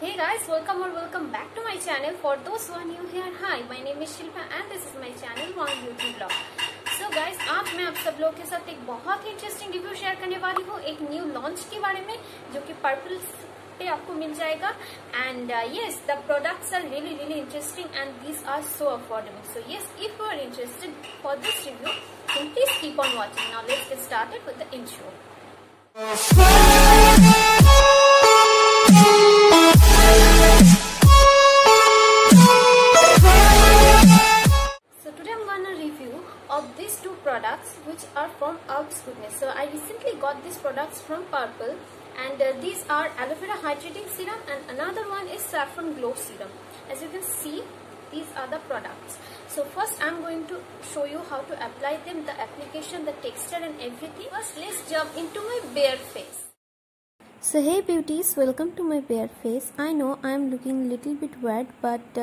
Hey guys, welcome back to my channel. For those who are new here, hi, my name is Shilpa and this is my channel One Beauty Blog. So guys, आज मैं आप सब लोग के साथ एक बहुत ही interesting review share करने वाली हूँ एक न्यू लॉन्च के बारे में, जो कि पर्पल पे आपको मिल जाएगा. And yes, the products are really interesting and these are so affordable. So yes, if you are interested for this review, then please keep on watching. Now let's get started with the intro. Of these two products which are from Alps Goodness. So I recently got these products from Purple, and these are aloe vera hydrating serum and another one is saffron glow serum. As you can see, these are the products. So first I'm going to show you how to apply them, the application, the texture and everything. First let's jump into my bare face. So hey beauties, welcome to my bare face. I know I'm looking a little bit wet, but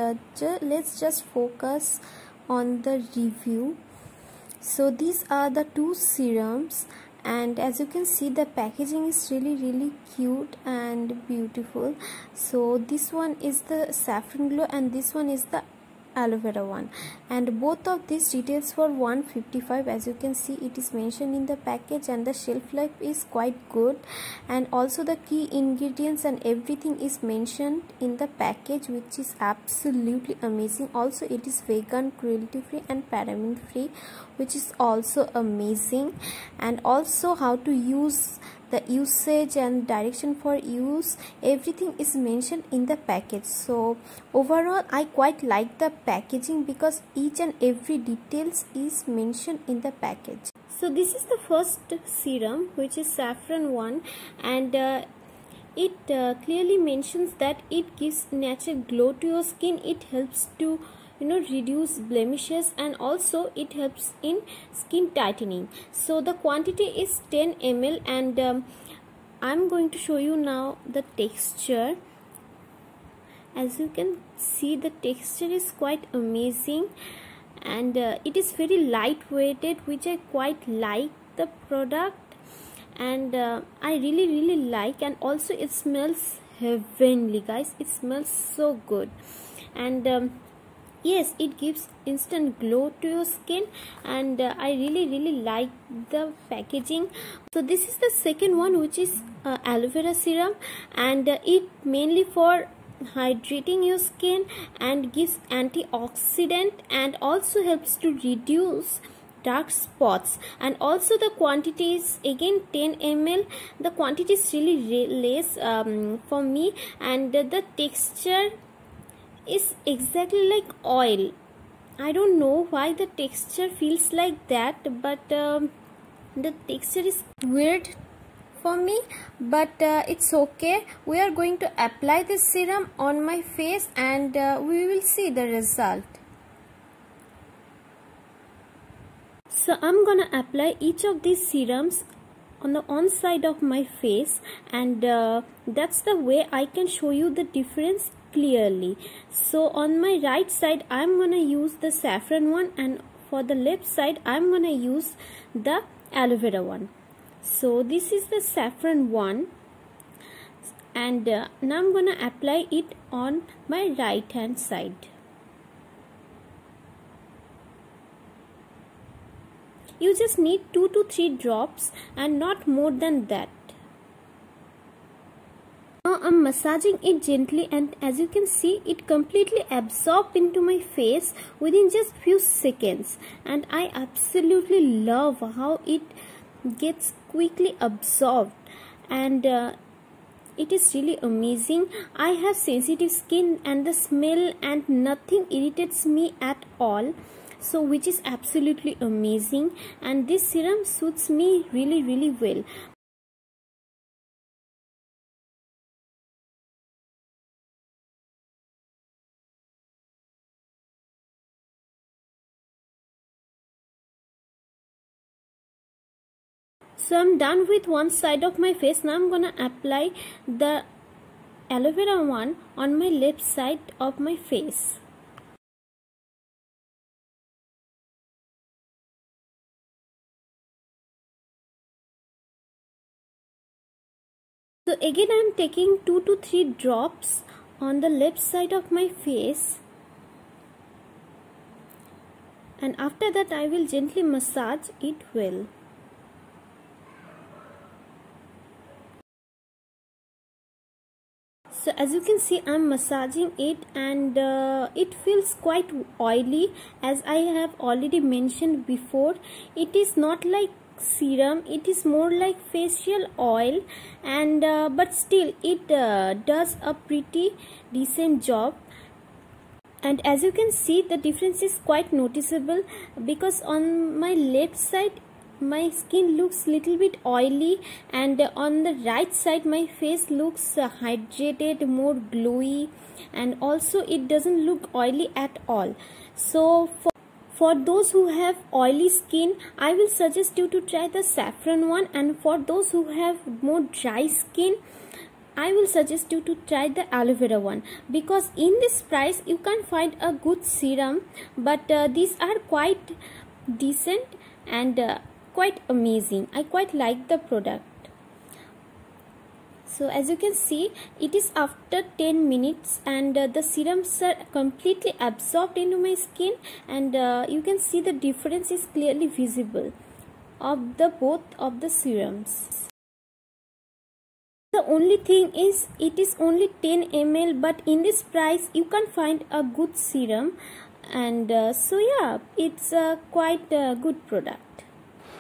let's just focus on the review. So these are the two serums, and as you can see, the packaging is really cute and beautiful. So this one is the saffron glow and this one is the aloe vera one, and both of these retails for 155. As you can see, it is mentioned in the package and the shelf life is quite good, and also the key ingredients and everything is mentioned in the package, which is absolutely amazing. Also it is vegan, cruelty free and paraben free, which is also amazing. And also how to use, the usage and direction for use, everything is mentioned in the package. So overall I quite like the packaging because each and every details is mentioned in the package. So this is the first serum, which is saffron one, and it clearly mentions that it gives natural glow to your skin. It helps to reduce blemishes, and also it helps in skin tightening. So the quantity is 10 ml, and I'm going to show you now the texture. As you can see, the texture is quite amazing, and it is very lightweighted, which I quite like the product, and I really like. And also it smells heavenly, guys. It smells so good, and yes, it gives instant glow to your skin, and I really like the packaging. So this is the second one, which is aloe vera serum, and it mainly for hydrating your skin and gives antioxidant, and also helps to reduce dark spots. And also the quantity is again 10 ml. The quantity is really less for me, and the texture is exactly like oil. I don't know why the texture feels like that, but the texture is weird for me, but it's okay. We are going to apply this serum on my face, and we will see the result. So I'm gonna apply each of these serums on the on side of my face, and that's the way I can show you the difference clearly. So on my right side I'm gonna use the saffron one, and for the left side I'm gonna use the aloe vera one. So this is the saffron one, and now I'm gonna apply it on my right hand side. You just need 2 to 3 drops and not more than that. Now I'm massaging it gently, and as you can see, it completely absorbed into my face within just few seconds, and I absolutely love how it gets quickly absorbed, and it is really amazing. I have sensitive skin, and the smell and nothing irritates me at all, so which is absolutely amazing, and this serum suits me really well. So I'm done with one side of my face. Now I'm gonna apply the aloe vera one on my left side of my face. So again I am taking 2 to 3 drops on the left side of my face, and after that I will gently massage it well. So as you can see, I'm massaging it, and it feels quite oily. As I have already mentioned before, it is not like serum, it is more like facial oil, and but still it does a pretty decent job. And as you can see, the difference is quite noticeable, because on my left side my skin looks little bit oily, and on the right side my face looks hydrated, more glowy, and also it doesn't look oily at all. So for those who have oily skin, I will suggest you to try the saffron one, and for those who have more dry skin, I will suggest you to try the aloe vera one, because in this price you can find a good serum, but these are quite decent and quite amazing. I quite like the product. So as you can see, it is after 10 minutes, and the serums are completely absorbed into my skin, and you can see the difference is clearly visible of the both of the serums. The only thing is, it is only 10 ml, but in this price you can find a good serum, and so yeah, it's quite a good product.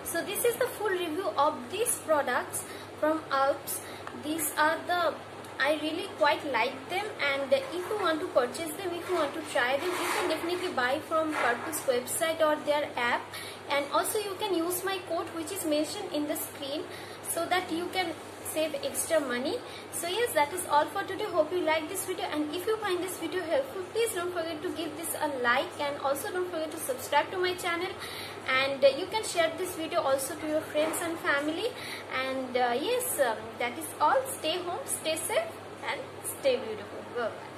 So this is the full review of these products from Alps. These are the, I really quite like them, and if you want to purchase them, if you want to try them, you can definitely buy from Purpose website or their app, and also you can use my code which is mentioned in the screen, so that you can save extra money. So yes, that is all for today. Hope you like this video, and if you find this video helpful, please don't forget to give this a like, and also don't forget to subscribe to my channel, and you can share this video also to your friends and family. And yes, that is all. Stay home, stay safe, and stay beautiful. Bye bye.